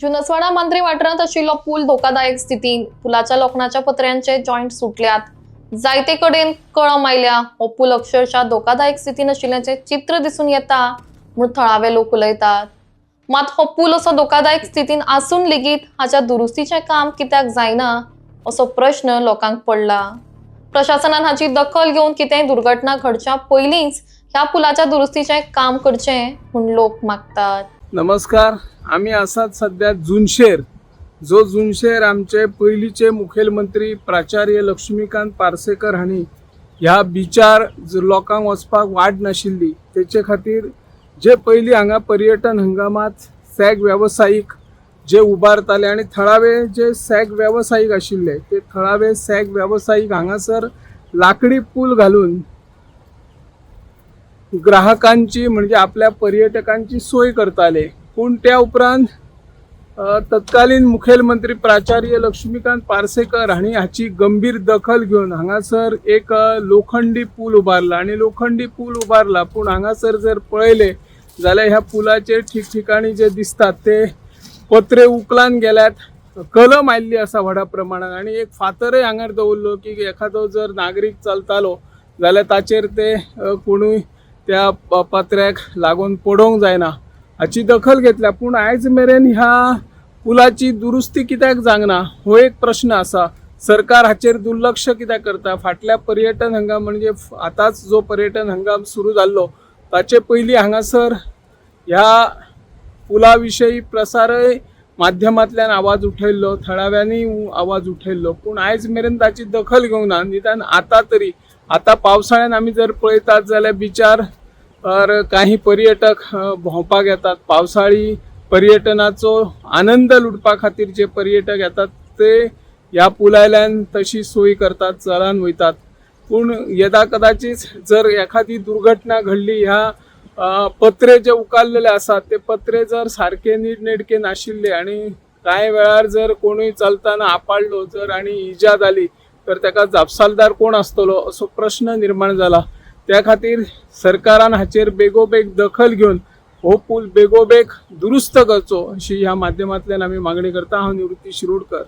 जुनसवाडा मांजरी वाठारांत आशिल्लो पूल धोकादायक स्थितीत पुलाच्या लोखंडाच्या पत्र्यांचे जॉइंट सुटल्यात। जायते कडेन कळम आयल्या। हो पूल अक्षरशः धोकादायक स्थितीत आशिल्ल्याचे चित्र दिसून येता म्हूण थळावे लोक उलयतात। मात हो पूल असो धोकादायक स्थितीत आसून लेगीत हाच्या दुरुस्तीचे काम कित्याक जायना असो प्रश्न लोकांक पडला। प्रशासनान हाची दखल घेवन कितेंय दुर्घटना घडच्या पयलींच ह्या पुलाच्या दुरुस्तीचे काम करचे म्हूण लोक मागतात। नमस्कार, आम्ही आसात सध्या जुनशेर जो जुनशेर आमचे पयलींचे मुखेलमंत्री प्राचार्य लक्ष्मीकांत पार्सेकर हांणी ह्या बिचार लोकांक वचपाक वाट नाशिल्ली तेचे खातीर जे पयलीं हांगा पर्यटन हंगामात सॅग व्यावसायिक जे उबारताले आणि थळावे जे सॅग व्यावसायिक आशिल्ले ते थळावे सॅग व्यावसायिक हांगासर लाकडी पूल घालून ग्राहकांची म्हणजे आपल्या पर्यटकांची सोय करताले। पण त्या उपरांत तत्कालीन मुखेलमंत्री प्राचार्य लक्ष्मीकांत पार्सेकर हांणी हाची गंभीर दखल घेवन हांगासर एक लोखंडी पूल उबारला आणि लोखंडी पूल उबारला। पण हांगासर जर पळयले जाल्यार ह्या पुलाचे ठिकठिकाणी जे दिसतात ते पत्रे उकलान गेल्यात, कलम आयल्ली आसा व्हडा प्रमाणात आणि एक फातरय हांगार दवरलो की एखादो जर नागरीक चलतालो जाल्यार ताचेर ते कोणूय त्या पत्र्याक लागून पडोंक जायना हाची दखल घेतल्या। पूण आयज मेरेन ह्या पुलाची दुरुस्ती कित्याक जावंक हो एक प्रश्न आसा। सरकार हाचेर दुर्लक्ष कित्याक करता? फाटल्या पर्यटन हंगाम म्हणजे आताच जो पर्यटन हंगाम सुरू जाल्लो ताचे पयलीं हांगासर ह्या पुला विशयी प्रसारय माध्यमांतल्यान आवाज उठयल्लो, थळाव्यांनी आवाज उठयल्लो, पूण आयज मेरेन ताची दखल घेवंक ना। निदान आतां तरी आता पावसाळ्यान आमी जर पळयतात जाल्यार बिचार काही पर्यटक भोंवपाक येतात। पावसाळी पर्यटनाचो आनंद लुटपा खातीर जे पर्यटक येतात ते ह्या पुलायल्यान तशी सोय करतात, चलान वयतात। पूण येदा कदाचित जर एखादी दुर्घटना घडली, ह्या पत्रे जे उकाल्लेले आसात ते पत्रे जर सारखे नीटनेटके नाशिल्ले आणि कांय वेळार जर कोणूय चलताना आपाळलो जर आणि इजा जाली तर ताका जापसालदार कोण आसतलो असो प्रश्न निर्माण जाला। त्या खातीर सरकारान हाचेर बेगोबेग दखल घेवन हो पूल बेगोबेग दुरुस्त करचो अशी ह्या माध्यमांतल्यान आमी मागणी करता। हांव निवृत्ती शिरोडकर।